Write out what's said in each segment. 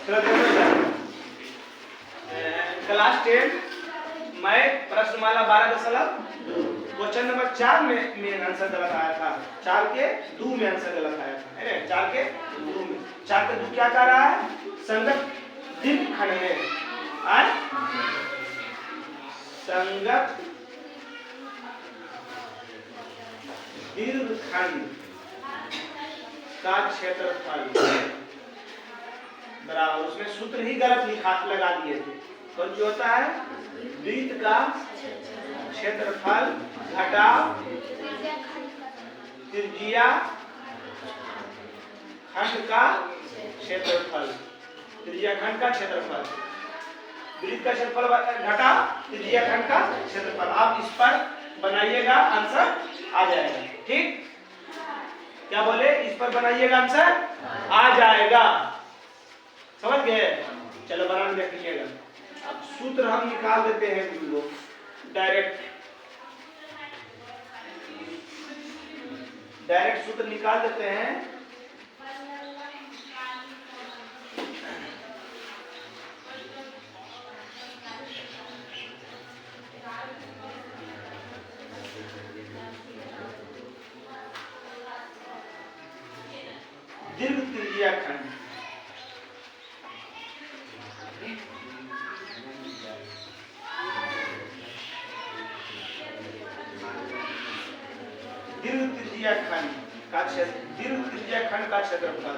Class 10 मैं प्रश्नमाला 12 question number 4 में answer गलत आया था। 4 के 2 में आंसर गलत आया था, है ना? 4 के 2 में 4 के 2 क्या कह रहा है? संगत दीर्घ खंड में संगत दीर्घ खंड का क्षेत्रफल बराबर, उसमें सूत्र ही गलत लगा दिए थे। कौन जो होता है? वृत्त का क्षेत्रफल घटा त्रिज्या खंड का क्षेत्रफल। त्रिज्या खंड का क्षेत्रफल, वृत्त का क्षेत्रफल घटा त्रिज्या खंड का क्षेत्रफल। आप इस पर बनाइएगा, आंसर आ जाएगा। ठीक, क्या बोले? इस पर बनाइएगा, आंसर आ जाएगा। समझ गए? चलो बना देख लीजिएगा। अब सूत्र हम निकाल देते हैं डायरेक्ट सूत्र निकाल देते हैं। दीर्घ त्रिज्या खंड दीर्घ त्रिज्या खंड का क्षेत्रफल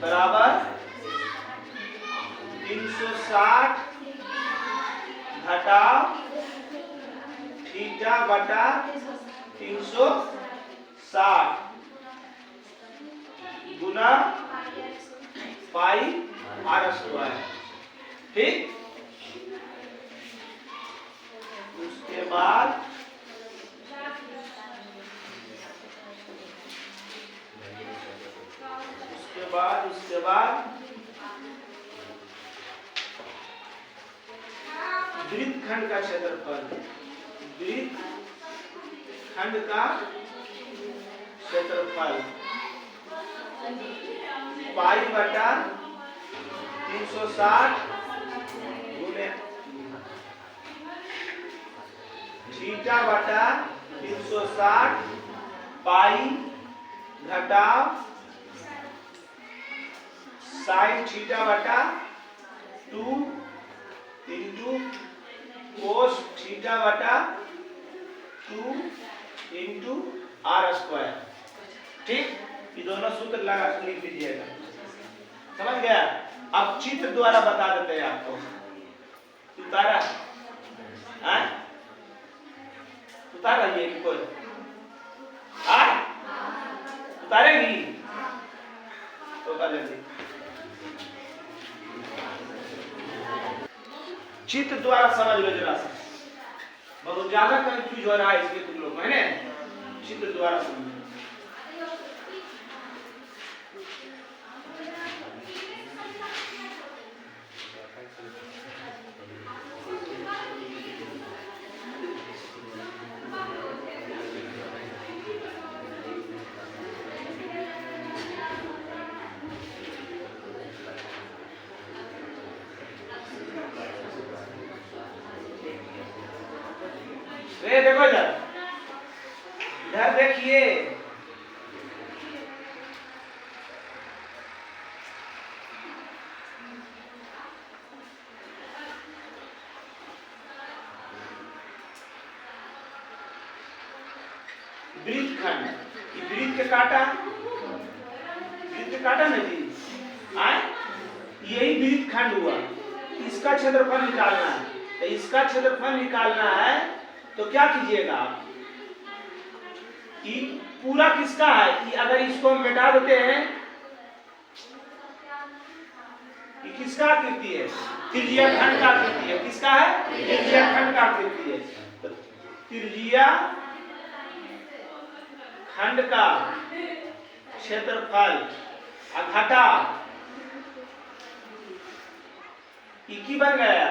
बराबर 360 घटा थीटा बटा 360 गुना पाई आर स्क्वायर। ठीक, उसके बाद वृत्त खंड का क्षेत्रफल, वृत्त खंड का क्षेत्रफल पाई बटा 360 गुने थीटा बटा 360 पाई घटा साइन थीटा बटा 2 इंटू कोस थीटा बटा 2 इंटू आर स्क्वायर। ठीक, ये दोनों सूत्र लगा लिख लीजिएगा। समझ गया? अब चित्र द्वारा बता देते हैं आपको। उतारा उतारा ये कोई उतारेगी तो उतार लेंगे। चित्र द्वारा समझ लो जरा सा, बहुत ज्यादा कंफ्यूज हो रहा है इसलिए तुम लोग, है ना? चित्र द्वारा समझो। देखो इधर देखिए, वृत्त खंड, वृत्त के काटा ना जी, यही वृत्त खंड हुआ। इसका क्षेत्रफल निकालना है, तो इसका क्षेत्रफल निकालना है तो क्या कीजिएगा आप कि पूरा किसका है कि अगर इसको हम मिटा देते हैं, ये किसका आकृति है? त्रिज्या खंड का आकृति है। किसका है? त्रिज्या खंड का आकृति है। तो त्रिज्या खंड का क्षेत्रफल घटा इक्की बन गया,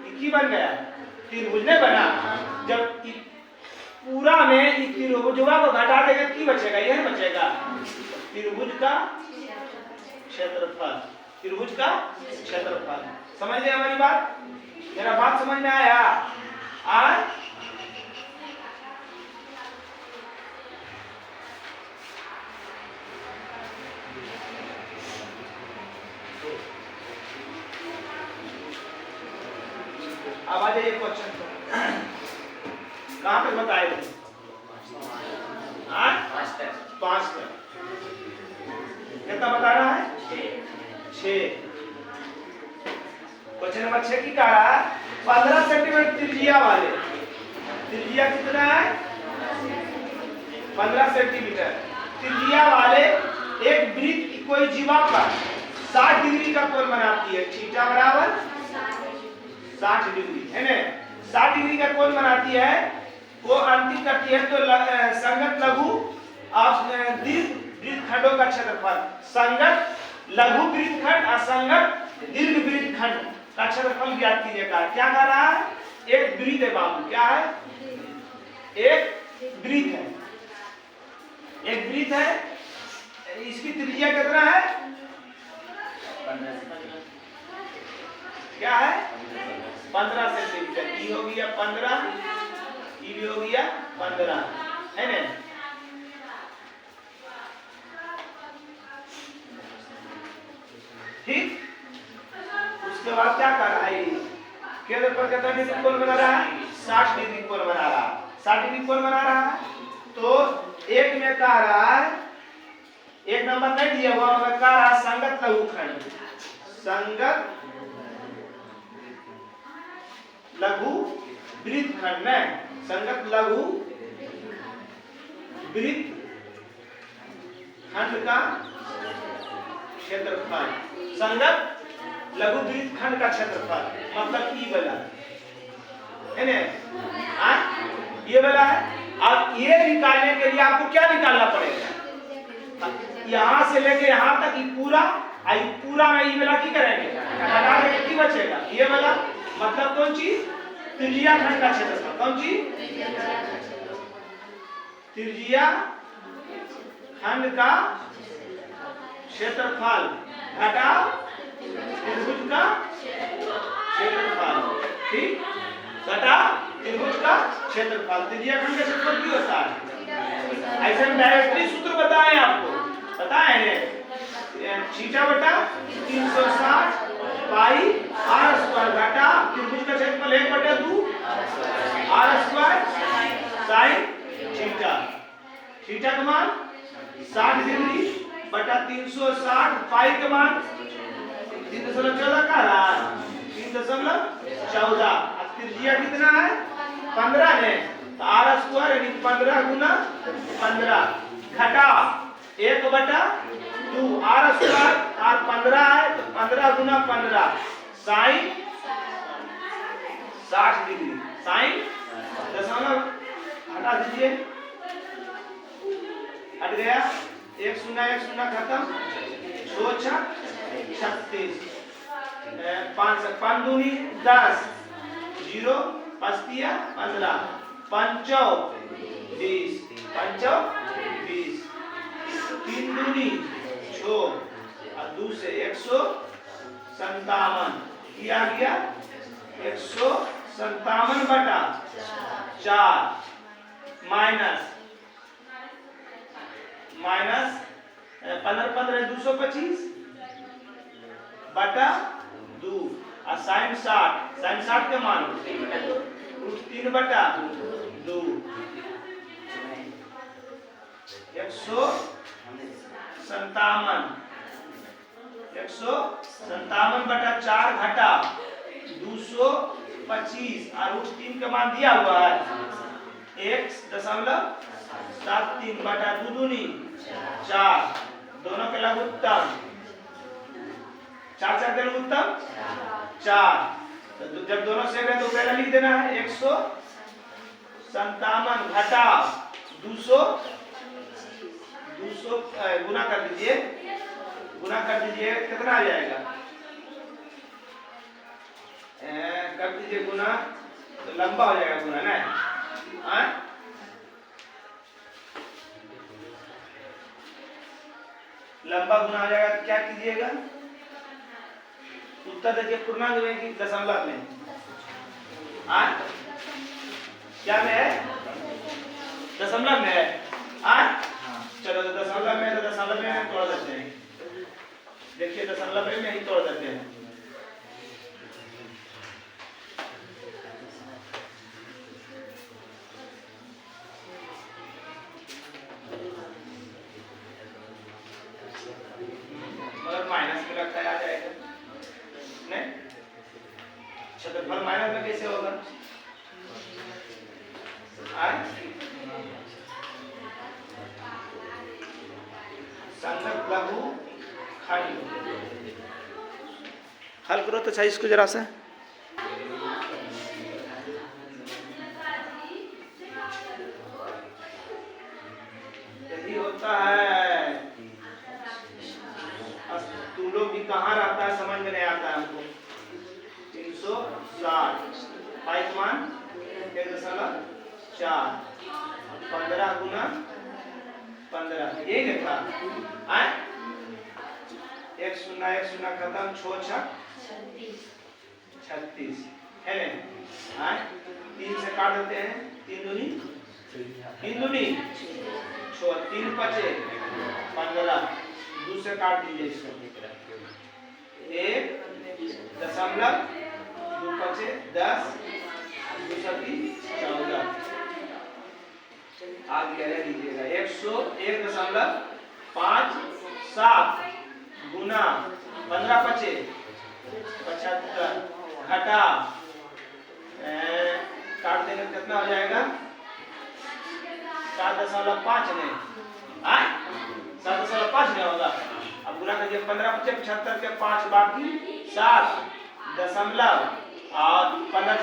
इक्की बन गया, त्रिभुज नहीं बना। जब पूरा में इस त्रिभुजवा को घटा देगा की बचेगा, यह बचेगा त्रिभुज का क्षेत्रफल, त्रिभुज का क्षेत्रफल। समझ गए हमारी बात? मेरा बात समझ में आया? आज अब आ जाइए क्वेश्चन कहां तक बताए थे? 5 तक। कितना बता रहा है? 6। क्वेश्चन नंबर 6 की कह रहा है 15 सेंटीमीटर त्रिज्या वाले, त्रिज्या कितना है? 15 सेंटीमीटर त्रिज्या वाले एक वृत्त की कोई जीवा पर 60 डिग्री का कोण बनाती है। थीटा बराबर 60 डिग्री है ना, 60 डिग्री का कोण बनाती है, वो अंतिम करती है तो संगत लघु और दीर्घ वृत्तखंडों का क्षेत्रफल, संगत लघु वृत्तखंड और संगत दीर्घ वृत्तखंड का क्षेत्रफल ज्ञात कीजिएगा। क्या कह रहा है? एक वृत्त है बाबू, क्या है? एक वृत्त है, एक वृत्त है, इसकी त्रिज्या कितना है? क्या है? 15 सेंटीमीटर। ई हो गया 15, ई भी हो गया 15 है ना। ठीक, उसके बाद क्या कर रहा है? केंद्र पर कितना डिग्री कोण बना रहा है? 60 डिग्री कोण बना रहा है, 60 डिग्री कोण बना रहा है। तो एक में कह रहा है, एक नंबर नहीं दिया हुआ, मैं कह रहा संगत लघुखंड, संगत लघु वृत्तखंड में, संगत लघु वृत्तखंड का क्षेत्रफल, संगत लघु वृत्तखंड का क्षेत्रफल मतलब ई वाला है ना, ये वाला है। अब ये निकालने के लिए आपको क्या निकालना पड़ेगा? यहां से लेके यहां तक ये पूरा, आई पूरा में ये वाला की करेंगे, हटा देंगे, की बचेगा ये वाला, मतलब कौन चीज? त्रिज्या खंड का क्षेत्रफल। कौन चीज? त्रिज्या खंड का क्षेत्रफल घटा त्रिभुज का क्षेत्रफल। ठीक, घटा त्रिभुज का क्षेत्रफल। त्रिज्या खंड का क्षेत्रफल क्यों होता है? ऐसे डायरेक्टली सूत्र बताएं आपको, बताएं थीटा बटा 360 पाई आर स्क्वायर घटा त्रिभुज का क्षेत्रफल 1/2 R square sine theta. Theta का मान 60 डिग्री बटा 360 पाई का मान 3.14 का रहा है, 3.14। त्रिज्या कितना है? 15 है, तो आर स्क्वायर यानी 15 गुना 15 घटा 1/2 आर स्क्वायर, आर 15 है तो 15 गुना 15 साइन 60 डिग्री, साइन दशमलव हटा दीजिए, हट गया, 1 0 खत्म, 2 6 36, 5 दूनी 10, 0 5 तिया 15, 5 20, 5 20, 3 दूनी 6 और 2 से 157 किया गया 157 बटा 4 माइनस 15 225 बटा 2 और साइन 60 के मान 3 बटा 2 157 बटा 4 घटा 225 और 3 का मान दिया हुआ है 1.73 बटा 2 दूनी 4, दोनों के लघुत्तम 4 के लघुत्तम 4, तो जब दोनों से तो पहले लिख देना है 157 घटा 200 गुना कर दीजिए, कितना आ जाएगा? कर दीजिए गुना, तो लंबा हो जाएगा गुना ना, लंबा गुना हो जाएगा तो क्या कीजिएगा? उत्तर देखिए पूर्णांक में कि दशमलव में? क्या में है? दशमलव में है। चलो तो दशमलव में, तो दशमलव में हम तोड़ देते हैं। देखिए दशमलव में ही तोड़ देते हैं। मगर माइनस में लगता है आ जाएगा नहीं? क्षेत्रफल माइनस में कैसे होगा? संगत लघु खंड हल करो तो चाहिए इसको जरा से। यही होता है। तुम लोग भी कहाँ रहता है समझ में नहीं आता है हमको। 360 पाइक मान 1.4 15 गुना 15 यही लिखा है। 1 0 खत्म 6 6 36 है ना? 3 से काट देते हैं। 3 दूनी 6 3 5 15 2 से काट दीजिए इसको। 1 दशमलव 2 5 10 2 7 14 आगे कह दीजिएगा। 101.57 गुना 15 5 75 घटा काट देंगे कितना हो जाएगा? 7.5 नहीं 7.5 नहीं होगा। अब गुना करिए 15 5 75 के 5 बाकी 7 दशमलव और 15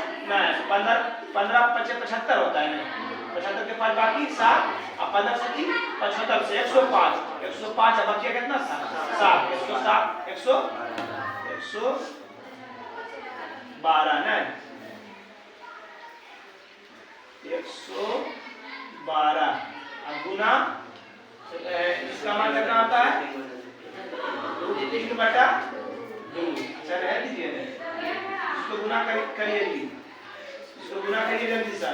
5 75 होता है ना? 75 के 5 बाकी 7 और 15 से 75 से 105 अब बचिए कितना? 7 112 ना 112 अब गुना इसका मान कितना होता है? 3/2। अच्छा रह दीजिए इसको गुना करिए इसको गुना करिए जल्दी से।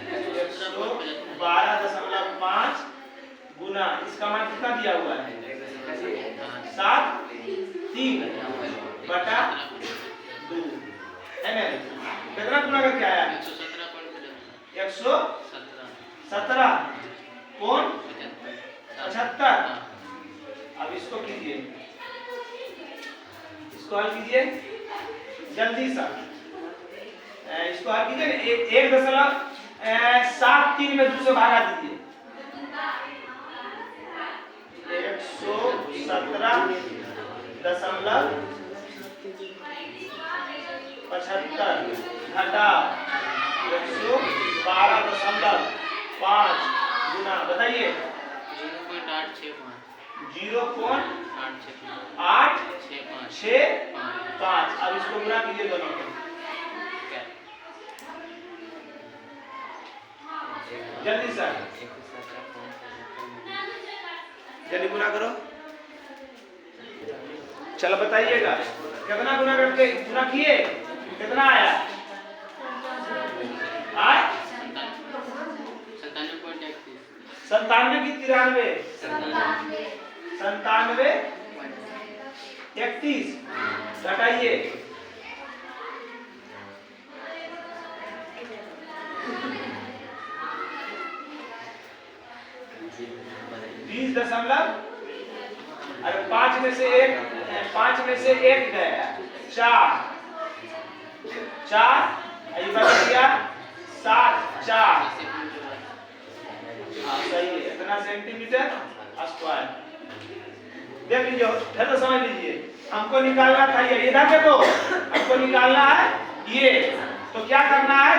112.5 गुना इसका मान कितना दिया हुआ है? 7 3/2 है ना? कितना गुना करके आया? 117.75। अब इसको कीजिए, इसको हल कीजिए जल्दी सा। इसको हल कीजिए 1.73 में 2 से भागा दीजिए। 117.75 घटा 112.5 गुना बताइए 0.865। अब इसको गुना कीजिए दोनों को जल्दी सर, जल्दी गुना करो। चलो बताइएगा कितना गुना करके गुना किए कितना आया? 97 की 93 97 31 घटाइए 20 अरे 5 में से 1 गया 4 ये बच गया 7 4 सही है। इतना सेंटीमीटर स्क्वायर देख लीजिए। फिर तो समझ लीजिए हमको निकालना था ये, इधर देखो हमको निकालना है ये, तो क्या करना है?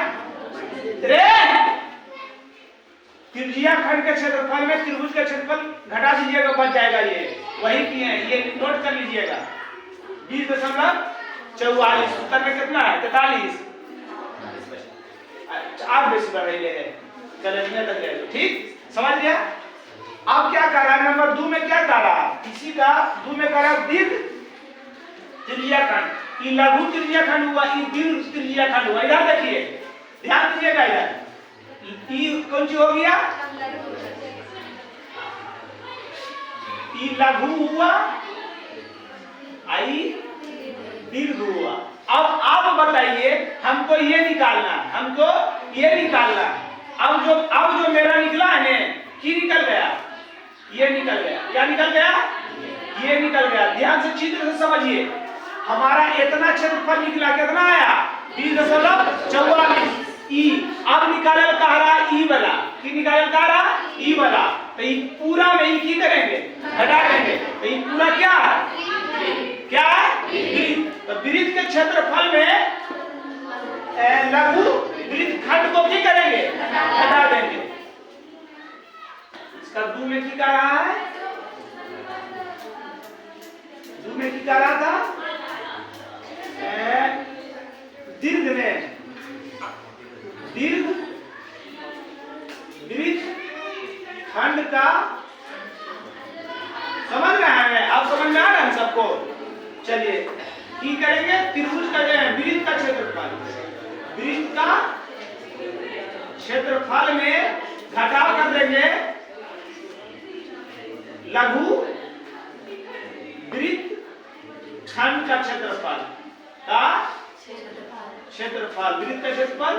त्रिज्या खंड के क्षेत्रफल में त्रिभुज का क्षेत्रफल घटा दीजिएगा, बच जाएगा। ये वही किए हैं, ये नोट कर लीजिएगा। 20.44 उत्तर में कितना है? 43 आप बेसी बढ़ रही है। चलिए तक ठीक समझ लिया। अब क्या कर रहा है, नंबर 2 में क्या कर रहा है, इसी का 2 में कर रहा है दीर्घ त्रिज्याखंड। ये लघु त्रिज्याखंड हुआ, ये दीर्घ त्रिज्याखंड हुआ। इधर देखिए, ध्यान दीजिएगा, इधर ये कौन सी हो गया, ये लघु हुआ, आई दीर्घ हुआ। अब आप बताइए, हमको ये निकालना, हमको ये निकालना। अब जो मेरा निकला है ने, की निकल गया, ये निकल गया, क्या निकल गया, ये निकल गया। ध्यान से चित्र से समझिए, हमारा इतना क्षेत्रफल निकला, कितना आया, 20.44 ई। अब निकालल कह रहा ई वाला, की निकालल कह रहा ई वाला, तो ये पूरा में ई की करेंगे, घटा देंगे, तो ये पूरा क्या है, क्या है, वृत्त। तो वृत्त के क्षेत्रफल में लघु वृत्त खंड को क्या करेंगे, घटा देंगे। इसका 2 में की कर रहा है, 2 में की कर रहा था, दीर्घ में दीर्घ वृत्त खंड का, समझ रहे हैं, आप समझ में आ रहा है सबको। चलिए की करेंगे, त्रिभुज का वृत्त का क्षेत्रफल, वृत्त का क्षेत्रफल में घटाव कर देंगे लघु वृत्त खंड का क्षेत्रफल का क्षेत्रफल, वृत्त का क्षेत्रफल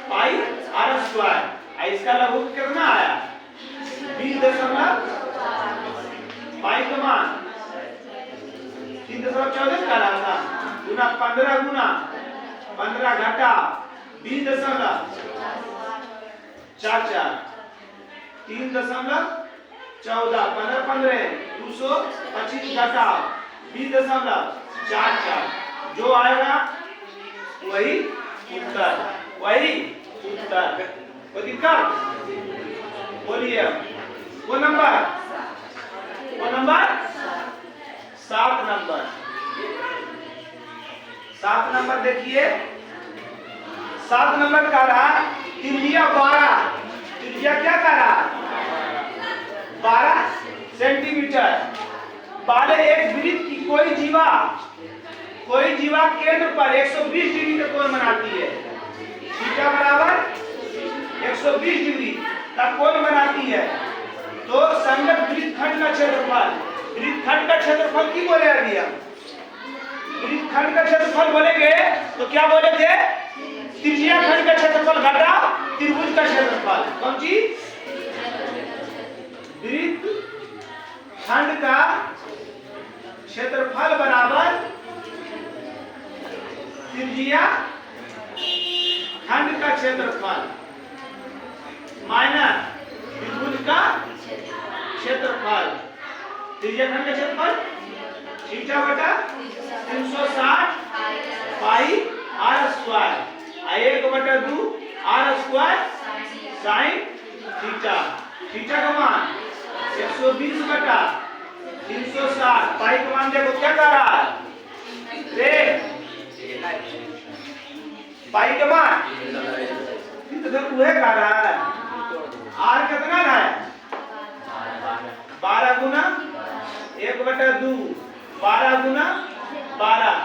पाई आर स्क्वायर। इसका लघु कितना आया, 20 पाई का मान 3.14 का रहा था, गुना 15 गुना 15 घटा 20.44 3.14 15 15 225 घटा 20.44, जो आएगा वही उत्तर, वही उत्तर। कोई दिक्कत, बोलिए। वो नंबर 7 नंबर देखिए, 7 नंबर का रहा त्रिज्या 12, त्रिज्या क्या कर रहा, 12 सेंटीमीटर वाले एक वृत्त की कोई जीवा केंद्र पर 120 डिग्री का कोण बनाती है, थीटा बराबर 120 डिग्री का कोण बनाती है। तो संगत वृत्तखंड का क्षेत्रफल, वृत्तखंड का क्षेत्रफल की बोले अभी हम, वृत्तखंड का क्षेत्रफल बोलेंगे तो क्या बोले थे, त्रिज्या खंड का क्षेत्रफल घटा त्रिभुज का क्षेत्रफल। कौन चीज, वृत्तखंड का क्षेत्रफल बराबर त्रिज्या खंड का क्षेत्रफल माइनस त्रिभुज का क्षेत्रफल। त्रिज्या खंड का क्षेत्रफल थीटा बटा 360 pi R square, 1/2 R square sine theta. Theta का मान 120 बटा 360, पाई का मान देखो क्या कर रहा है, देख पाई का मान कितना वह कर रहा है, आर कितना है 12 गुना 1/2 12 गुना 12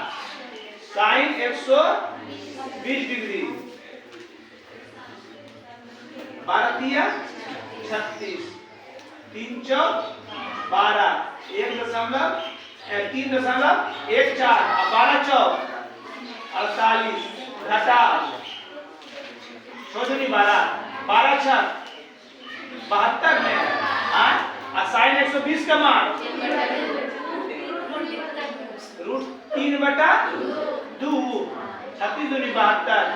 साइन 120 डिग्री, 12 दिया 36, 3 चौक 12, 1.314 और 12 चौक 48 घटा छोड़ 12 छक 72 में साइन 120 का मान √3/2 36 दूनी 72,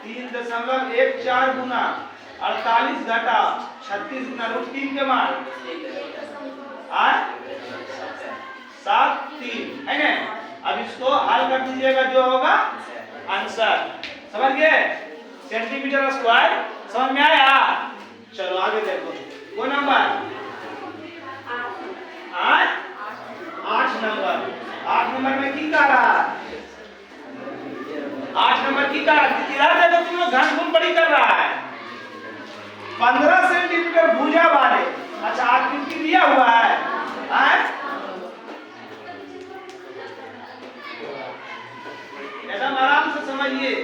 3.14 गुना 48 घटा 36 गुना √3 के मान 7-3 है ना। अब इसको हल कर दीजिएगा, जो होगा आंसर, समझ गए, सेंटीमीटर स्क्वायर, समझ में आया। चलो आगे देखो, वो नंबर 8 नंबर, 8 नंबर में की कर रहा, 8 नंबर की कर रहा, देखो तुम लोग घन गुण बड़ी कर रहा है, 15 सेंटीमीटर मीटर भुजा वाले। अच्छा आकृति दिया हुआ है, एकदम आराम से समझिए।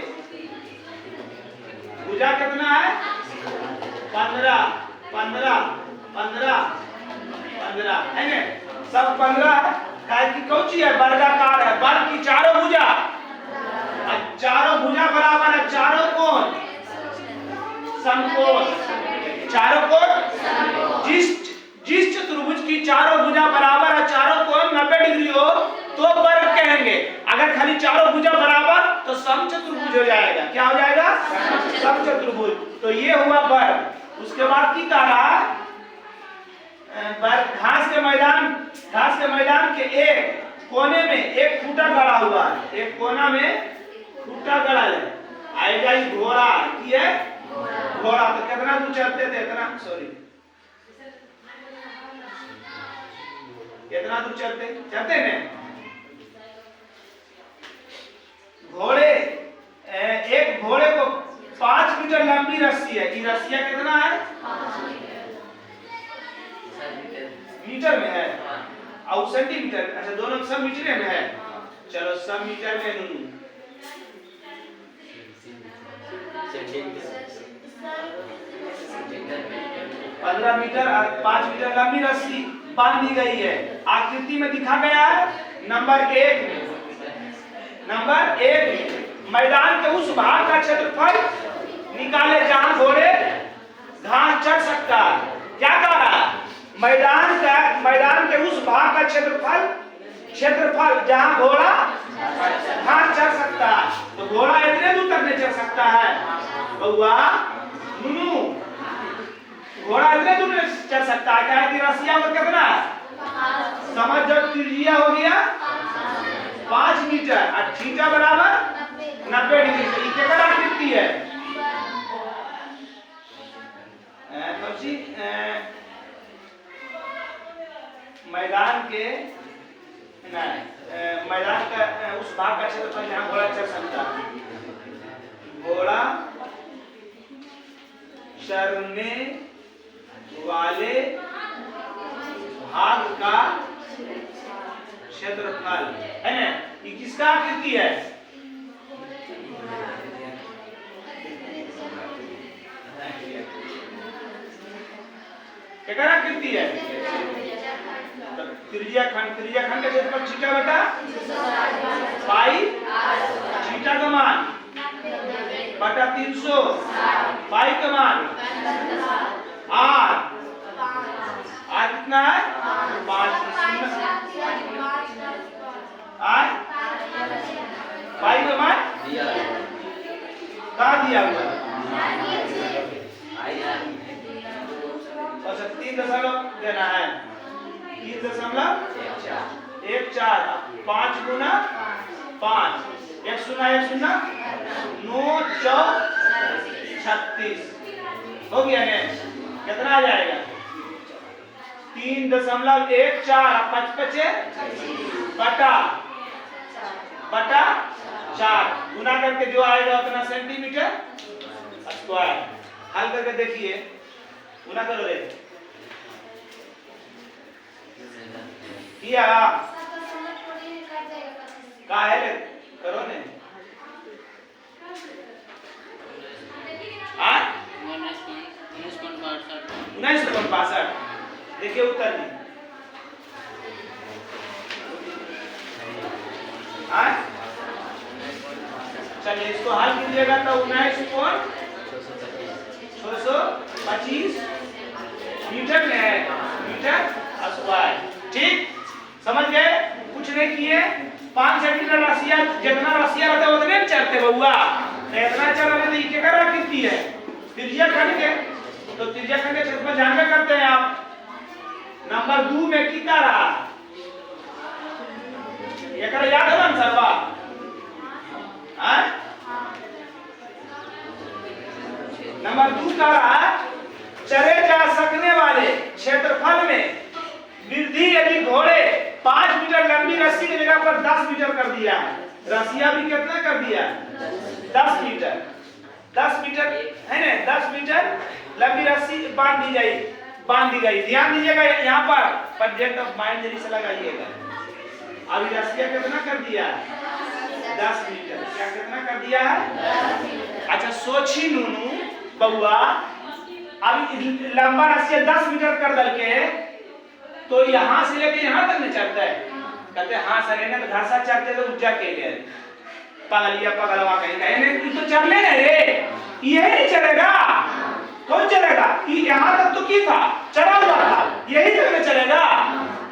भुजा कितना है? 15 15 15 15 है ना, सब 15 है। काय की कौन सी है? वर्गाकार है। वर्ग की चारों भुजा, चारों भुजा बराबर है। चारों कोण समकोण, चारों कोण जिस चतुर्भुज की चारों भुजा बराबर है, चारों कोण 90 डिग्री हो तो वर्ग कहेंगे। अगर खाली चारों भुजा बराबर तो समचतुर्भुज हो जाएगा। क्या हो जाएगा? समचतुर्भुज। तो ये हुआ वर्ग। उसके बाद की कह रहा है? घास के मैदान के एक कोने में एक खूंटा गड़ा हुआ है। एक कोना में खूंटा गड़ा है। आएगा ही घोड़ा की है, घोड़ा। तो कितना दूर चलते थे? इतना, सॉरी, कितना दूर चलते हैं घोड़े? एक घोड़े को 5 मीटर लंबी रस्सी है। ये रस्सिया कितना है? मीटर में है और सेंटीमीटर। अच्छा दोनों सब मीटर में है। चलो सब मीटर में 15 मीटर और 5 मीटर लंबी रस्सी बांध दी गई है। आकृति में दिखा गया है नंबर 1 में। नंबर 1 में मैदान के उस भाग का क्षेत्रफल निकाले जहां घोड़े घास चढ़ सकता है। क्या कह रहा है? मैदान के उस भाग का क्षेत्रफल जहां घोड़ा घास चढ़ सकता है। तो घोड़ा इतने दूर तक नहीं चढ़ सकता है बउआ नुनू, घोड़ा इतने दूर नहीं चढ़ सकता है। क्या है? रसिया में कितना समझ जब त्रिज्या हो गया 5 मीटर और थीटा बराबर 90 डिग्री। ये क्या आकृति है? मैदान का उस भाग का क्षेत्रफल जहां घोड़ा चढ़ सकता है। घोड़ा चढ़ने वाले भाग का क्षेत्रफल है ना। ये किसका आकृति है? क्या आकृति है? त्रिज्या खंड का क्षेत्रफल थीटा बटा पाई, थीटा का मान बटा 300, पाई का मान आर कितना है? 5। पाई का मान कहा दिया हुआ? अच्छा 3 दशमलव देना है। 3.14 5 गुना 5 1 0 1 0 9 4 36 हो गया ने। कितना आ जाएगा? 3.14 5 बटा 4 गुना करके जो आएगा उतना सेंटीमीटर स्क्वायर। हल करके देखिए, गुना करो रे किया का है करो ने। 19.62 देखिए उत्तर नहीं। चलिए इसको हल कीजिएगा तो 19.625 मीटर में है, मीटर स्क्वायर। ठीक समझ गए? कुछ नहीं किए। 5 सेंटीमीटर रसिया जितना रसिया रहता है उतने चलते बउआ। इतना चल रहे तो ये क्या आकृति है? त्रिज्या खंड के। तो त्रिज्या खंड के क्षेत्रफल जानबे करते हैं आप। नंबर 2 में की का रहा? ये कर याद है ना सरवा? नंबर 2 का रहा चले जा सकने वाले क्षेत्रफल में वृद्धि यदि घोड़े 5 मीटर लंबी रस्सी की जगह पर 10 मीटर कर दिया है। रसिया भी कितना कर दिया? 10 मीटर है ना। 10 मीटर लंबी रस्सी बांध दी गई। ध्यान दीजिएगा यहाँ पर प्रोजेक्ट ऑफ माइंड जल्दी से लगाइएगा। अभी रस्सिया कितना कर दिया है? 10 मीटर। क्या कितना कर दिया है? अच्छा सोची नूनू बउआ, अभी लंबा रस्सिया 10 मीटर कर दल के तो यहाँ से लेके यहाँ तक नहीं चलता है। कहते हाँ सर इन्हें घासा चलते तो उज्जा के लिए पगलिया पगलवा कहीं कहीं तो चलने नहीं रे, यही नहीं चलेगा। कौन चलेगा? यहाँ तक तो की था, चला हुआ था, यही तक में चलेगा।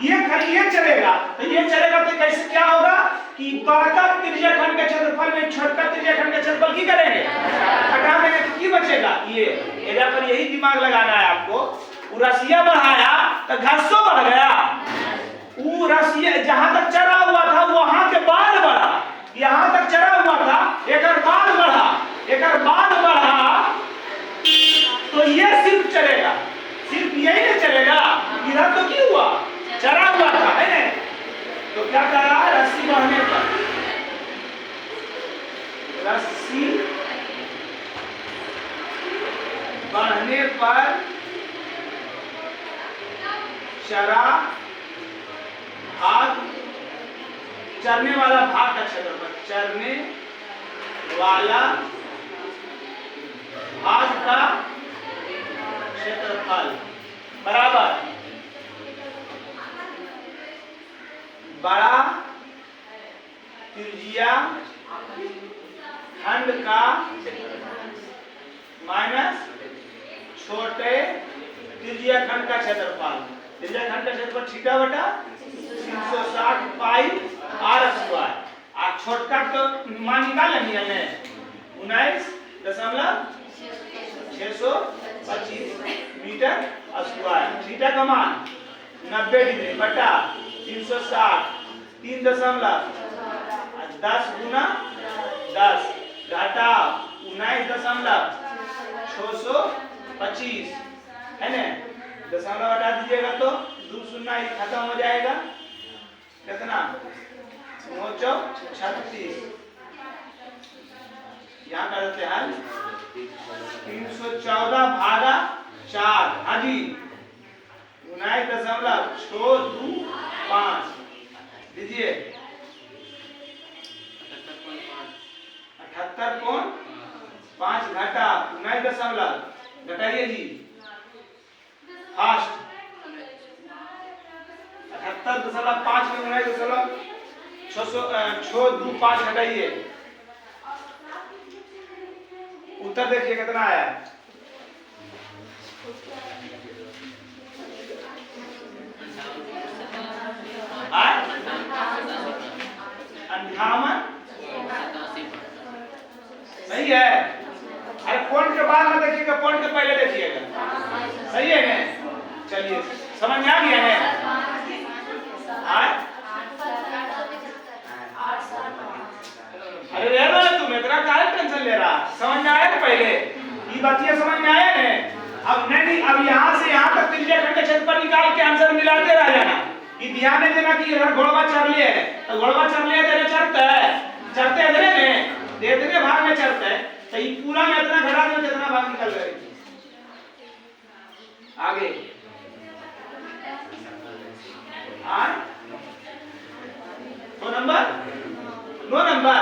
ये चलेगा तो ये चलेगा तो कैसे क्या होगा कि बड़का त्रिज्या खंड के क्षेत्रफल में छोटका त्रिज्या खंड के क्षेत्रफल की करेंगे, हटा देंगे तो की बचेगा? ये यहाँ पर यही दिमाग लगाना है आपको। रस्सिया बढ़ाया तो घासो बढ़ गया। वो रस्सिया जहां तक चढ़ा हुआ था वहां के बाद बढ़ा, यहाँ तक चढ़ा हुआ था एक बाद बढ़ा तो ये सिर्फ चलेगा, सिर्फ यही नहीं चलेगा। इधर तो क्यों हुआ, चढ़ा हुआ था है ना, तो क्या कर रहा है? रस्सी बढ़ने पर चरा भाग, चरने वाला भाग का क्षेत्रफल, चरने वाला भाग का क्षेत्रफल बराबर बड़ा त्रिज्या खंड का माइनस छोटे त्रिज्या खंड का क्षेत्रफल। त्रिज्या खंड का क्षेत्रफल थीटा बटा 360 पाई आर स्क्वायर। आ छोटका तो मान निकाल लेंगे हमें 19.625 मीटर स्क्वायर। थीटा का मान 90 डिग्री बटा 360 3.10 गुना 10 घटा 19.625 है ना, दशमलव हटा दीजिएगा तो 2 शून्य खत्म हो जाएगा। कितना 936 यहाँ कर देते हैं 314 भागा 4। हाँ जी 19.625 दीजिए 78.5 घटा 19 घटाइए जी फास्ट 78.5 में 19.625 घटाइए, उत्तर देखिए कितना आया। अंठावन सही है। अरे पॉइंट के बाद में देखिएगा, पॉइंट के पहले देखिएगा, सही है ना? चलिए समझ में आ गया है? अरे रे ना तुम इतना काहे टेंशन ले रहा? समझ में आया ना? पहले ये बातियां समझ में आया ना? अब नहीं, अब यहाँ से यहाँ तक त्रिज्या खंड के क्षेत्रफल निकाल के आंसर मिलाते रह जाना। ये ध्यान नहीं देना कि इधर घोड़वा चढ़ लिए है तो घोड़वा चढ़ लिए तेरे चढ़ता है, चढ़ते इधरे में इतने भाग में चढ़ता है तो ये पूरा में इतना घड़ा में कितना भाग निकल गए। आगे नो नंबर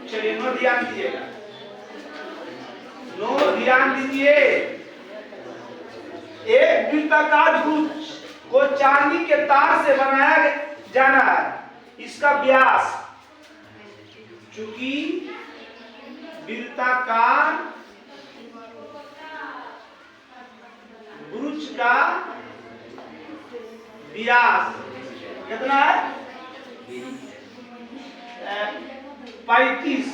चलिए नो ध्यान दीजिएगा, नो ध्यान दीजिए। एक वृत्ताकार वृत्त को चांदी के तार से बनाया जाना है। इसका व्यास, चूंकि वृत्ताकार वृत्त का व्यास कितना है? 35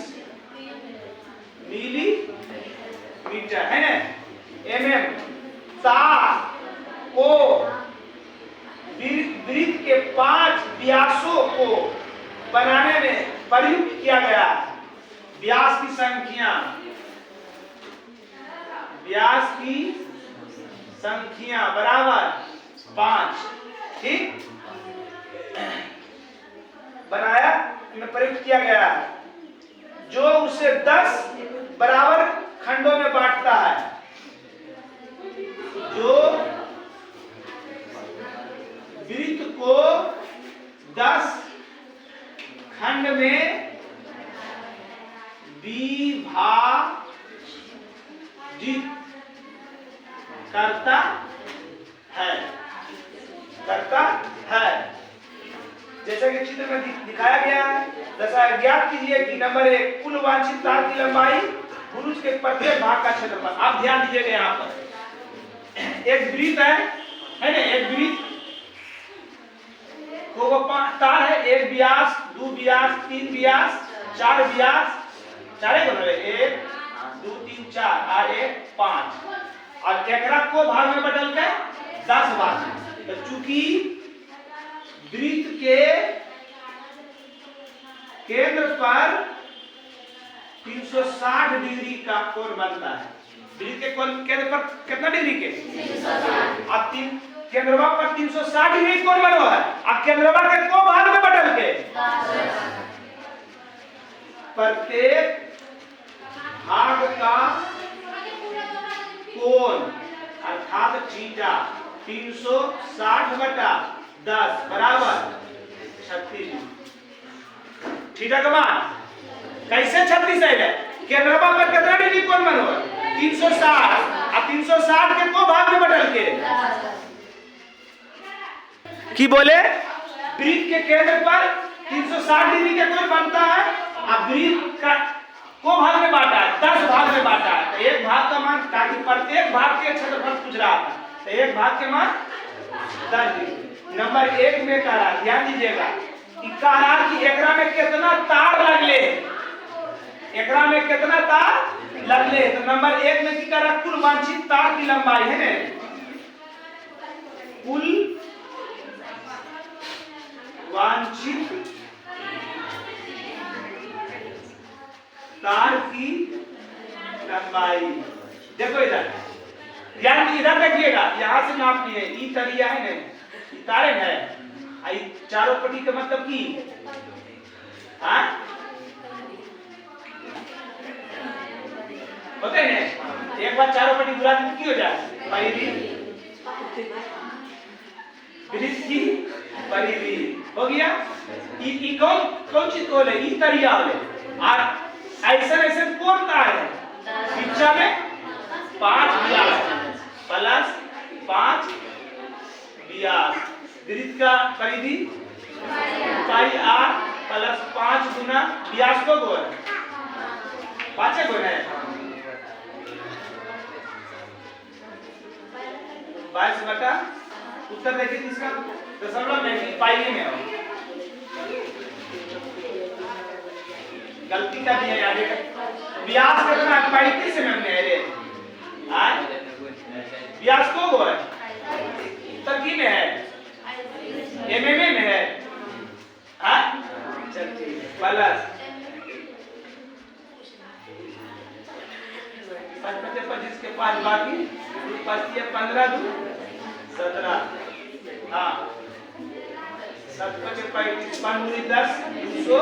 मिलीमीटर है ना, mm। तार को वृत्त के 5 व्यासों को बनाने में प्रयुक्त किया गया है। व्यास की संख्या बराबर 5, ठीक बनाया में प्रयुक्त किया गया है, जो उसे 10 बराबर खंडों में बांटता है। करता है, करता है। जैसा कि चित्र में दिखाया गया है, दशा ज्ञात कीजिए कि नंबर 1 कुल वांछित तार की लंबाई बुरुज के प्रत्येक भाग का क्षेत्रफल। आप ध्यान दीजिएगा यहाँ पर एक वृत्त है ना, एक वृत्त को वो तार है, 1 व्यास, 2 व्यास, 3 व्यास, 4 व्यास, 4 1 2 3 4 और 1 5 और एकरा को भाग में बदल के 10 भाग। तो चूंकि वृत्त के केंद्र पर 360 डिग्री का कोण बनता है। वृत्त के केंद्र पर कितना डिग्री के 360। अब केंद्रवा पर 360 डिग्री कोण बनो है। अब केंद्रवा के को भाग में बदल के प्रत्येक भाग का कोण अर्थात थीटा 360/10 बराबर 36। थीटा का मान कैसे 36 है? केंद्रवा पर कितना डिग्री कोण बनो है 360। अब 360 के को भाग में बदल के की बोले वृत्त के केंद्र पर 360 डिग्री का कोण बनता है। अब वृत्त का को भाग में बांटा है, 10 भाग में बांटा है। तो एक भाग का मान, ताकि प्रत्येक भाग के क्षेत्रफल पूछ रहा था, तो एक भाग के मान 10 डिग्री। नंबर 1 में कह रहा, ध्यान दीजिएगा कि कह रहा कि एकरा में कितना तार लगले, एकरा में कितना तार लगले। तो नंबर 1 में की कर रहा, कुल वांछित तार की लंबाई है ना, कुल वांछित तार की लंबाई। देखो इधर, यानी इधर देखिएगा, यहां से नाप लिए, ई तरिया है ना, ई तारे है, आई चारों पट्टी का मतलब की होते हैं। एक बार चारों पट्टी बुला दी की हो जाए परिधि, वृत्त की परिधि हो गया। ई कौन चीज बोले, ई तरिया बोले। और ऐसा ऐसा कोण तार है, शिक्षा में 5 व्यास प्लस 5 व्यास, वृत्त का परिधि पाई r प्लस 5 गुना व्यास को गुण 5 गुण है 22 बटा, उत्तर देखिए इसका दशमलव में पाई में हो, गलती का दिया याद है। व्यास कितना 35 mm में है रे, व्यास को है उत्तर की में है, mm में है। चलिए प्लस 25 के 5 बाकी 15 2 17। हाँ 7 5 35 5 10 200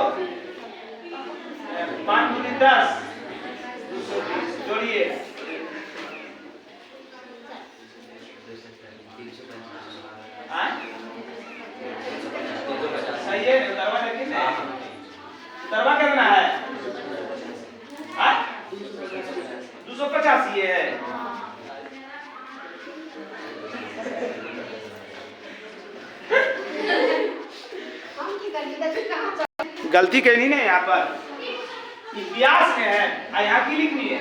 5 10 220 जोड़िए सही है। उतरवा देखिए ना, उतरवा कितना है 250 ये है। गलती करनी नहीं यहाँ पर, व्यास में है, यहाँ की लिखनी है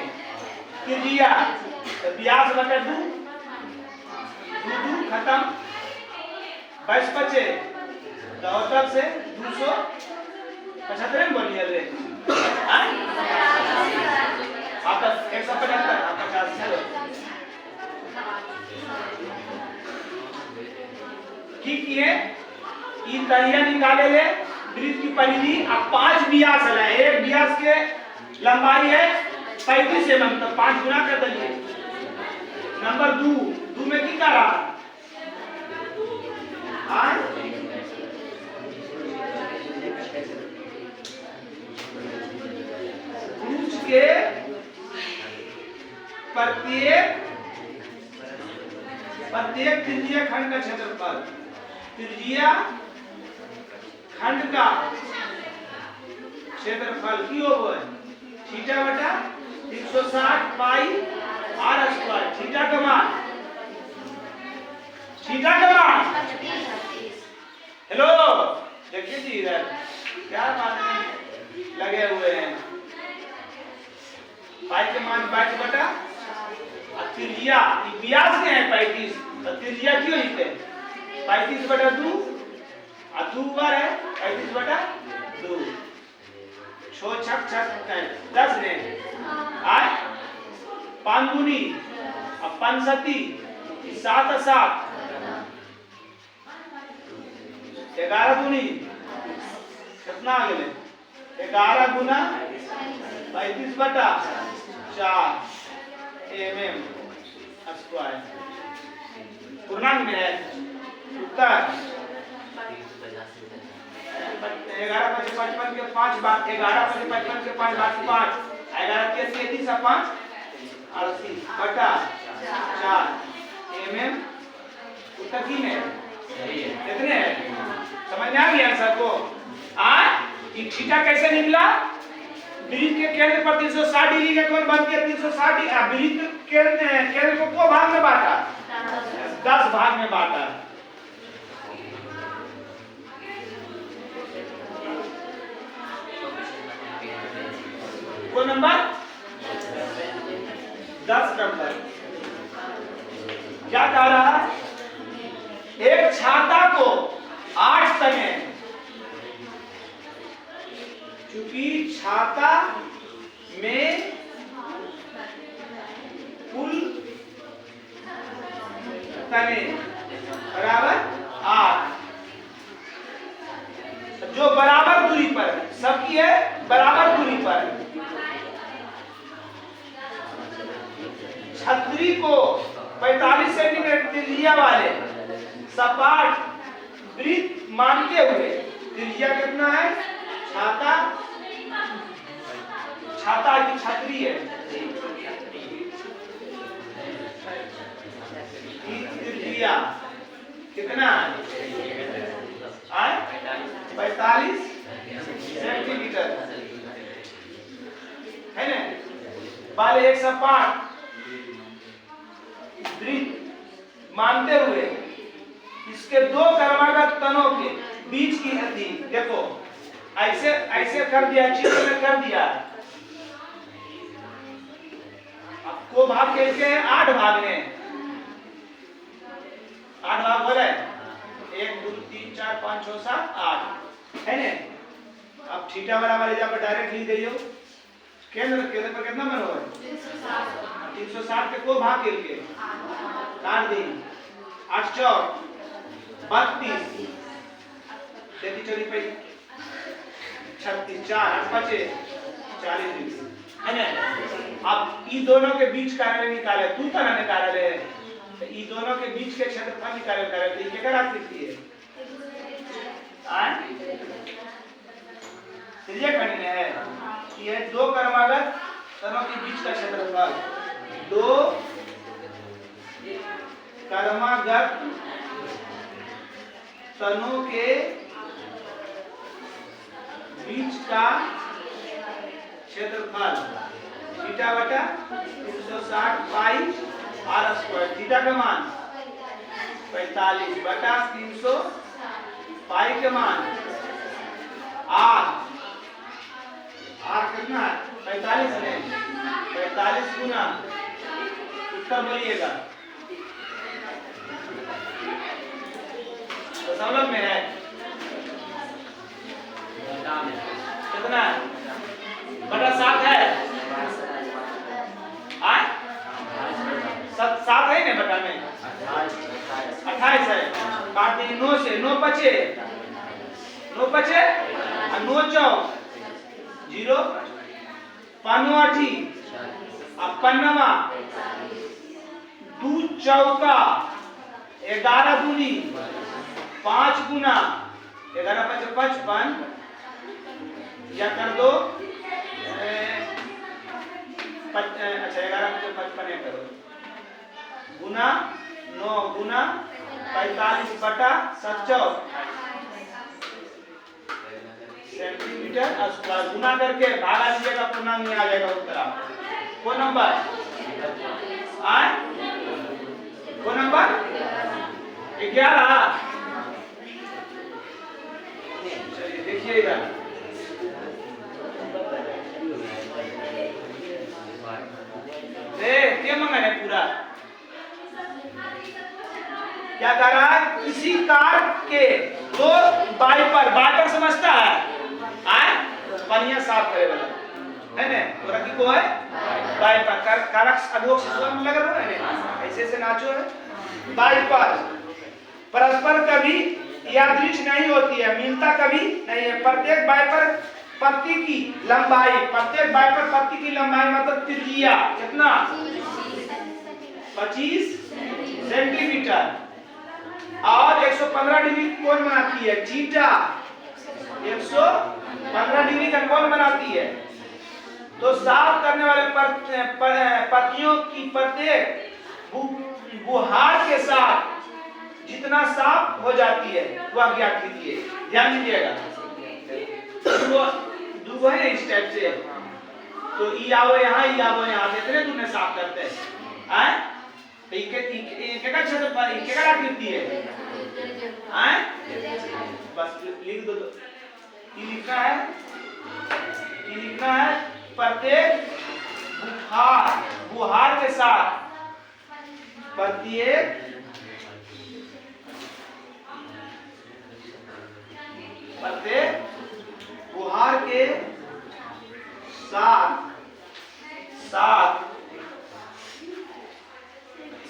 त्रिज्या, तो व्यास बटा 2 खत्म 22 बचे, तो से 275 बोलिए रे, आपका 175 आपका 50 ठीक है। इन तरिया निकाले ले वृत्त की परिधि। अब 5 व्यास है, एक व्यास के लंबाई है 35 mm, तो 5 गुना कर दिए। नंबर 2 में की कर रहा ब्रुज के प्रत्येक त्रिज्यीय खंड का क्षेत्रफल, त्रिज्यीय खंड का क्षेत्रफल की होगा थीटा बटा 360 पाई r स्क्वायर। थीटा का मान देखिए जी इधर क्या बात लगे हुए हैं। पाई के मान 22 बटा त्रिज्या व्यास के है 35 तो त्रिज्या क्यों लिखते हैं 35 बटा 2 और 2 बार है 35 बटा 2 छो छक छक 10 ने आए 5 दूनी और 5 सती 7 7 11 दूनी कितना आ गए 11 गुना 35 बटा 4 mm स्क्वायर पूर्णांक में है उत्तर 11 × 55 के 5 बार 11 × 55 के 5 बार 5 11 के 33 और 5 80 बटा 4 mm उत्तर की में सही है कितने है समझ में आ गया सबको ये थीटा कैसे निकला वृत्त के केंद्र पर 360 डिग्री का कोण बन के 360 वृत्त केंद्र को भाग में बांटा 10 भाग में बांटा कोण नंबर 10 नंबर क्या कह रहा है एक छाता को 8 तने क्योंकि छाता में कुल तने बराबर 8 जो बराबर दूरी पर सबकी है बराबर दूरी पर छतरी को 45 सेंटीमीटर त्रिज्या वाले सपाट वृत्त मानते हुए त्रिज्या कितना है छाता की छतरी है त्रिज्या कितना है 45 सेंटीमीटर है ना वाले एक सपाट वृत्त मानते हुए इसके दो क्रमागत तनों के बीच की नदी देखो ऐसे ऐसे कर दिया चित्र में कर दिया आपको भाग कैसे 8 भाग में 8 भाग हो रहे 1 2 3 4 5 6 7 8 है ना अब थीटा बराबर है पर डायरेक्ट लिख दियो केंद्र केंद्र पर कितना बनो है 360 के को भाग के काट दी 8 4 32 देती चली पे 36 4 8 5 40 डिग्री है ना अब ई दोनों के बीच का कार्य निकाले तू तरह निकाले तो ई दोनों के बीच के क्षेत्रफल निकाले करे तो ये क्या राशि लिखती है त्रिज्या करनी है ये दो क्रमागत तनों के बीच का क्षेत्रफल दो क्रमागत तनों के बीच का क्षेत्रफल थीटा बटा 360 पाई r स्क्वायर थीटा का मान 45 बटा 300 पाई का मान r कितना है 45 है 45 गुना उत्तर बोलिएगा दशमलव में है कितना है बटा 7 है 7 है ना बटा में 28 है काट दी 9 से 9 पचे 9 पचे 9 चौक 0 पानो आठी पन्नवा 2 चौका 11 दूनी 5 गुना 11 5 55 या कर दो अच्छा 11 5 55 या करो गुना 9 गुना 45 बटा 7 सेंटीमीटर स्क्वायर गुना करके भागा लीजिएगा पूर्णांक में आ जाएगा उत्तर आपको कौन नंबर आए कौन नंबर 11 लीजिएगा। क्या मंगन है पूरा? क्या कह रहा है? किसी कार के दो वाइपर समझता है? पानिया साफ करे वाला है ना, पूरा की को है वाइपर कारक अधोक्ष स्वर में लगा है ना, ऐसे से नाचो है। वाइपर परस्पर कभी यादृच नहीं होती है, मिलता कभी नहीं है। प्रत्येक वाइपर पत्ती की लंबाई, प्रत्येक वाइपर पत्ती की लंबाई मतलब त्रिज्या कितना? 25 सेंटीमीटर और 115 डिग्री कोण बनाती है। थीटा 115 डिग्री का कोण बनाती है। तो साफ करने वाले पत्तियों की प्रत्येक बुहार के साथ जितना साफ हो जाती है वह ज्ञात कीजिए। ध्यान दीजिएगा, दो है इस टाइप से, तो ई आओ यहाँ इतने दूर साफ करते हैं। क्या क्षेत्रफल क्या आकृति है? बस लिख दो। लिखना है प्रत्येक बुहार के साथ, प्रत्येक बुहार के साथ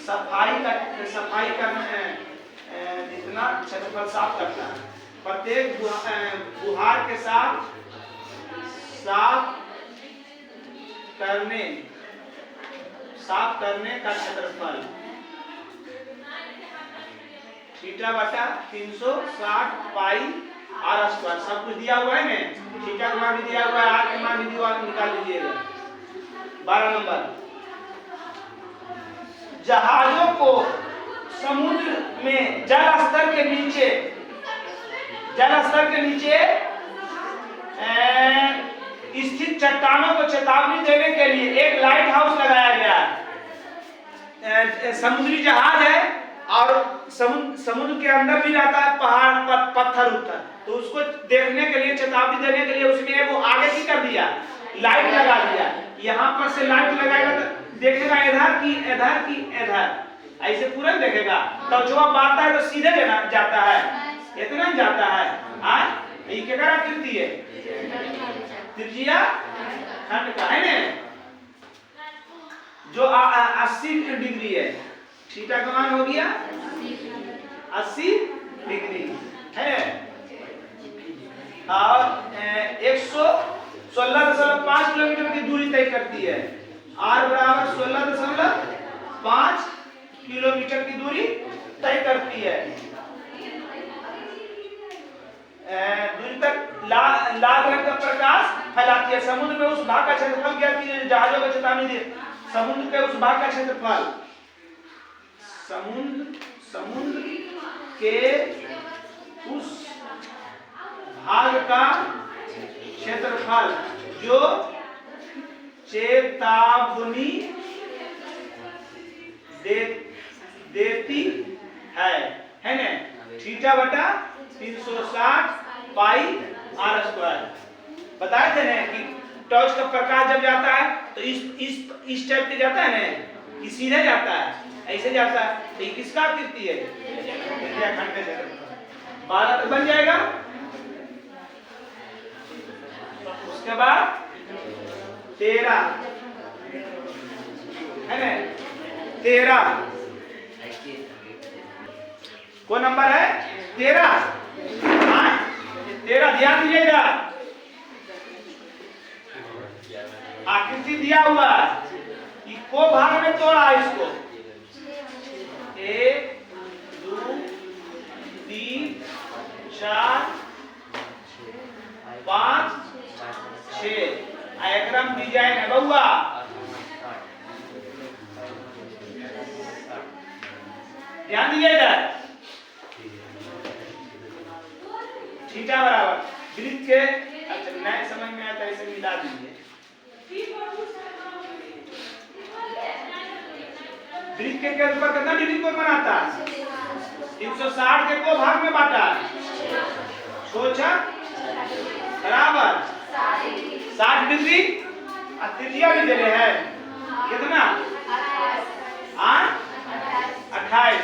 सफाई करने जितना क्षेत्रफल साफ करता है। प्रत्येक बुहार के साथ साफ करने का क्षेत्रफल थीटा बटा 360 पाई आर स्क्वायर। सब कुछ दिया हुआ है ना, थीटा का मान भी दिया हुआ है, आर का मान भी दिया हुआ है, निकाल लीजिएगा। 12 नंबर, जहाजों को समुद्र में जल स्तर के नीचे स्थित चट्टानों को चेतावनी देने के लिए एक लाइट हाउस लगाया गया है। समुद्री जहाज है और समुद्र के अंदर भी रहता है पहाड़ पत्थर उत्थर, तो उसको देखने के लिए चेतावनी देने के लिए उसमें वो आगे की कर दिया, लाइट लगा दिया। यहाँ पर से लाइट लगाएगा तो देखेगा इधर ऐसे पूरा देखेगा। तो जो बात है तो सीधे जाता है, इतना जाता है। ये क्या आकृति है? त्रिज्या खंड का है ना, जो 80 डिग्री है। थीटा का मान हो गया 80 डिग्री है और 116.5 किलोमीटर की दूरी तय करती है। आर बराबर 16.5 किलोमीटर की दूरी तय करती है। दूरी तक लाल रंग का प्रकाश फैलाती है। समुद्र में उस भाग का क्षेत्रफल क्या है? जहाजों को चेतावनी दी। समुद्र के उस भाग का क्षेत्रफल, समुद्र के उस भाग का क्षेत्रफल जो चेतावनी देती है ना, थीटा बटा 360 पाई आर स्क्वायर। बताए थे ना कि टॉर्च का प्रकाश जब जाता है तो इस टाइप से जाता है ना, कि सीधे जाता है, ऐसे जाता है। तो ये किसका आकृति है? खंड का क्षेत्रफल। 12 तो बन जाएगा। उसके बाद 13 है ना, 13 कौन नंबर है? 13। 13 ध्यान दीजिएगा, आकृति दिया हुआ कि को भाग में तोड़ा इसको। 1 2 3 4 5 6 आयक्रम डिजाइन है बउआ। ध्यान दीजिएगा, थीटा बराबर वृत्त के, अच्छा नए समझ में आता है इसे मिला दीजिए। वृत्त के ऊपर कितना डिग्री कोण बनाता है? 360 के को भाग में बांटा, 6 बराबर 60 डिग्री। और त्रिज्या भी देने हैं कितना 28।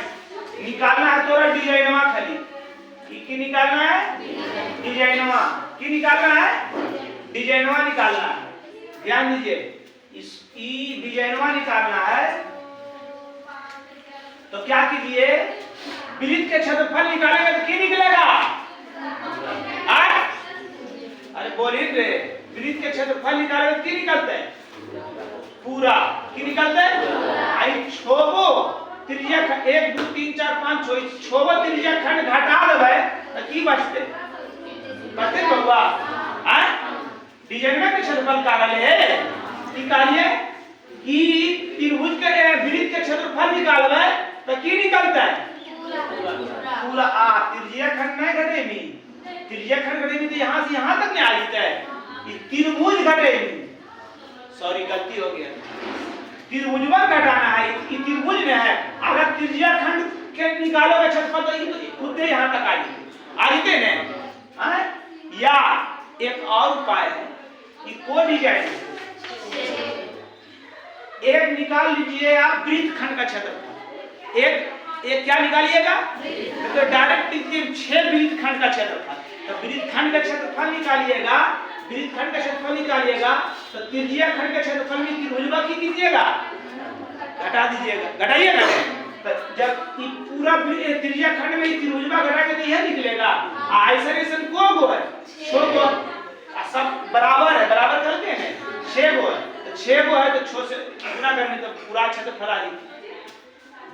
निकालना है तोरा डिजाइनवा खाली की निकालना है डिजाइनवा की निकालना है डिजाइनवा निकालना है। ध्यान दीजिए इस डिजाइनवा निकालना है तो क्या कीजिए वृत्त के क्षेत्रफल निकालेंगे तो क्या निकलेगा अरे बोलिए रे वृत्त के क्षेत्रफल निकालेंगे तो क्या निकलता है पूरा की निकलता है। आई छोबो त्रिज्या 1 2 3 4 5 6 छोबो त्रिज्या खंड घटा देबे तो की बचते बउआ डिजाइन में क्षेत्रफल निकाले है निकालिए कि त्रिभुज के वृत्त के क्षेत्रफल निकालबे तो की निकलता है पूरा त्रिज्या खंड नहीं घटेगी त्रिज्या खंड घटेगी तो यहां से यहां तक नहीं आ जाता है त्रिभुज घटेगी। सॉरी गलती हो गया त्रिभुजवा घटाना है ये त्रिभुज में है। अगर त्रिज्या खंड के निकालोगे क्षेत्रफल तो खुद ही यहां तक आ जाते नहीं या एक और उपाय है कि कोई डिजाइन एक निकाल लीजिए आप वृत्त खंड का क्षेत्रफल एक क्या निकालिएगा तो डायरेक्ट 6 वृत्त खंड का क्षेत्रफल तो वृत्त खंड का क्षेत्रफल निकालिएगा वृत्त खंड का क्षेत्रफल निकालिएगा तो त्रिज्या खंड का क्षेत्रफल में त्रिभुजवा की कीजिएगा घटा दीजिएगा घटाइएगा तो जब ये पूरा त्रिज्या खंड में त्रिभुजवा घटाएंगे तो यह निकलेगा आइसोलेशन को गो है 6 गो सब बराबर है बराबर करते हैं 6 गो है तो 6 गो है तो 6 से गुना करने तो पूरा क्षेत्रफल आ जाएगा।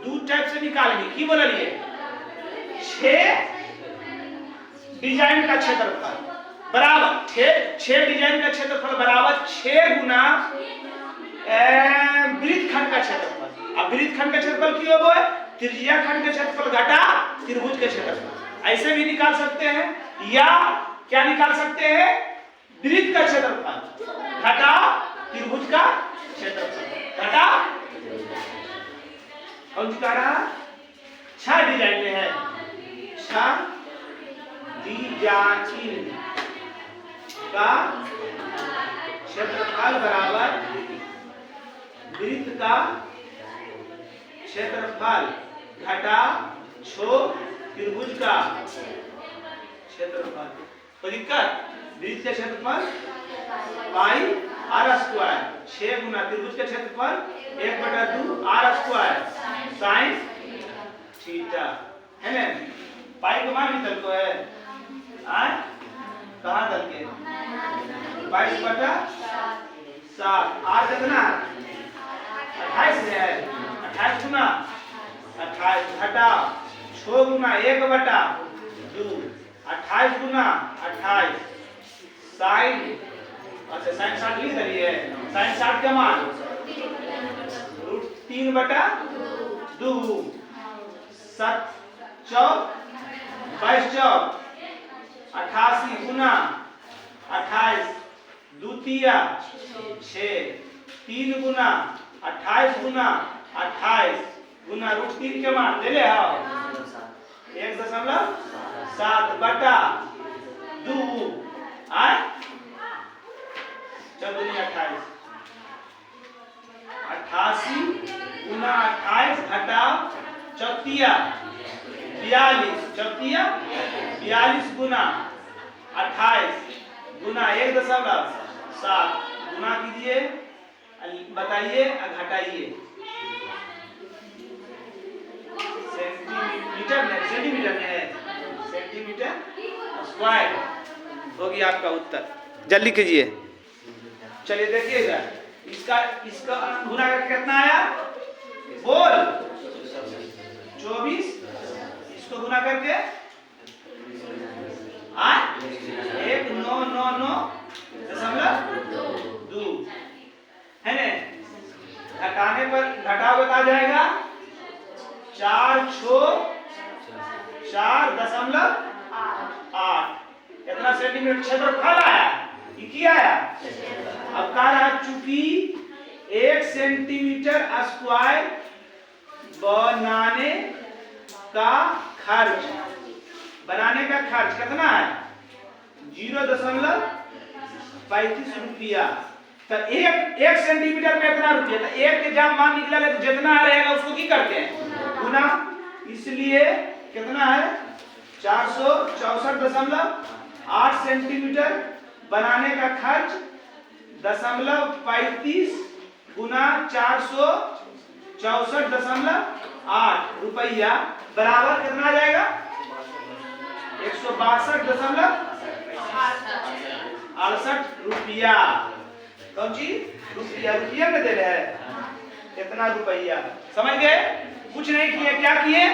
दो टाइप से निकालेंगे की बोलिए 6 डिजाइन का क्षेत्रफल बराबर 6 डिजाइन का क्षेत्रफल बराबर 6 गुना वृत्त खंड का क्षेत्रफल। अब वृत्त खंड का क्षेत्रफल की होगा है त्रिज्या खंड का क्षेत्रफल घटा त्रिभुज के क्षेत्रफल ऐसे भी निकाल सकते हैं या क्या निकाल सकते हैं वृत्त का क्षेत्रफल घटा त्रिभुज का क्षेत्रफल घटा कौन सी रहा 6 डिजाइन में है 6 डिजाइन का क्षेत्रफल बराबर वृत्त का क्षेत्रफल घटा 6 त्रिभुज का क्षेत्रफल। कोई दिक्कत वृत्त का क्षेत्रफल पाई आर स्क्वायर 6 गुना त्रिभुज का क्षेत्रफल 1/2 आर स्क्वायर साइन थीटा है ना पाई को मान निकल को है कहां तक के 22/7 आर कितना 28 है 28 गुना 28 घटा 6 गुना 1/2 28 गुना 28 साइन अच्छा साइन 60 लिख दिए साइन 60 का मान √3/2 7 चौक 22 चौक 88 गुना 28 द्वितीया 6 3 गुना 28 गुना 28 गुना √3 के मान ले ले आओ 1.7 बटा 2 आय 14 88 गुना 28 घटा 42 गुना 28 गुना 1.7 गुना कीजिए बताइए और घटाइए सेंटीमीटर में है सेंटीमीटर स्क्वायर होगी आपका उत्तर। जल्दी कीजिए चलिए देखिएगा इसका गुना करके कितना आया बोल 24 इसको गुना करके 1999.2 है ना घटाने पर घटाओगे तो आ जाएगा 4.8 कितना सेंटीमीटर क्षेत्रफल आया ये आया। अब कह रहा चूंकि 1 सेंटीमीटर स्क्वायर बनाने का खर्च कितना है 0.35 रुपया। तो एक सेंटीमीटर में इतना रुपया, तो एक के जब मान निकला है तो जितना रहेगा उसको की करते हैं गुना। इसलिए कितना है 464.8 सेंटीमीटर बनाने का खर्च 0.35 गुना 464.8 रुपया बराबर कितना आ जाएगा 162.68 रुपया। कौन चीज रुपया, रुपया में दे रहे हैं कितना रुपया, समझ गए। कुछ नहीं किए, क्या किए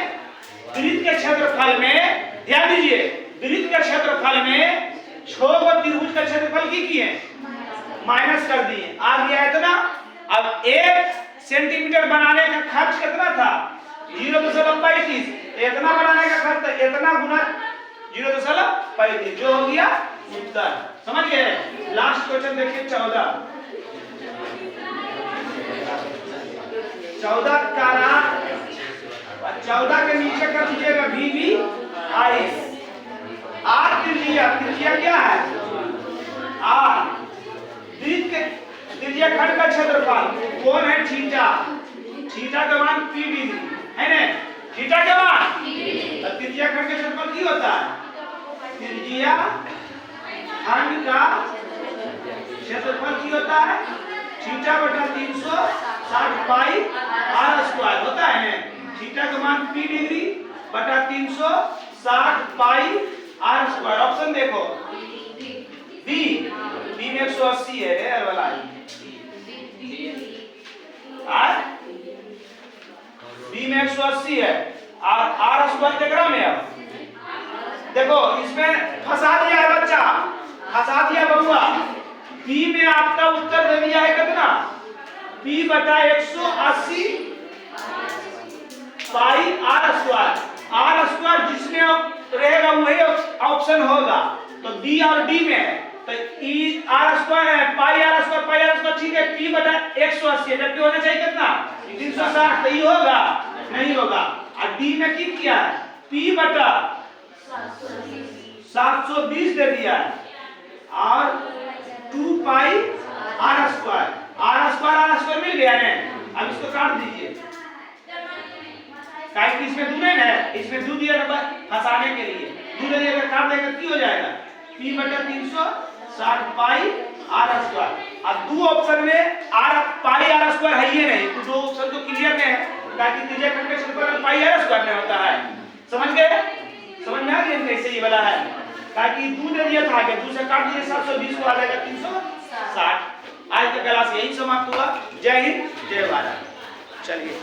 वृत्त के क्षेत्रफल में, ध्यान दीजिए वृत्त के क्षेत्रफल में 6 व त्रिभुज का क्षेत्रफल की किए माइनस कर दिए, आ गया इतना। अब 1 सेंटीमीटर बनाने का खर्च कितना था 0.35, इतना बनाने का खर्च इतना गुना 0.35 जो हो गया उत्तर, समझ गए। लास्ट क्वेश्चन देखिए 14 का 14 के नीचे कर दीजिएगा VB I। R त्रिज्या क्या है R, वृत्त के त्रिज्या खंड का क्षेत्रफल कौन है थीटा, थीटा का मान P डिग्री है ना, थीटा का मान त्रिज्या खंड का क्षेत्रफल की होता है त्रिज्या खंड का क्षेत्रफल की होता है थीटा बटा 360 पाई r स्क्वायर होता है ना। थीटा का मान P डिग्री बटा 360 पाई r स्क्वायर। ऑप्शन देखो बी में 180 है रे वाला बी में 180 है और r स्क्वायर कितना में है देखो, इसमें फंसा दिया है बच्चा, फंसा दिया बबुआ। P में आपका उत्तर दे दिया है कितना P बटा 180 पाई r स्क्वायर। r स्क्वायर जिसमें रहेगा वही ऑप्शन होगा, तो B और D में है तो E r स्क्वायर है पाई r स्क्वायर ठीक है। P बटा 180 जबकि होना चाहिए कितना 360, तो ये होगा नहीं होगा। और D में की किया है P बटा 720 दे दिया है और 2 पाई r स्क्वायर मिल गया है। अब इसको काट दीजिए, काट इसमें 2 नहीं है, इसमें 2 दिया फंसाने के लिए 2 दे दिया, काट देगा की हो जाएगा P बटा 360 पाई r स्क्वायर। अब 2 ऑप्शन में r पाई r स्क्वायर है ही नहीं, तो 2 ऑप्शन तो क्लियर में है ताकि त्रिज्या खंड के क्षेत्रफल में पाई r स्क्वायर नहीं होता है। समझ गए, समझ में आ गया कैसे ये वाला है, ताकि 2 दे दिया था आगे 2 से काट दिए 720 को आ जाएगा 360। आज का क्लास यही समाप्त हुआ। जय हिंद जय भारत। चलिए।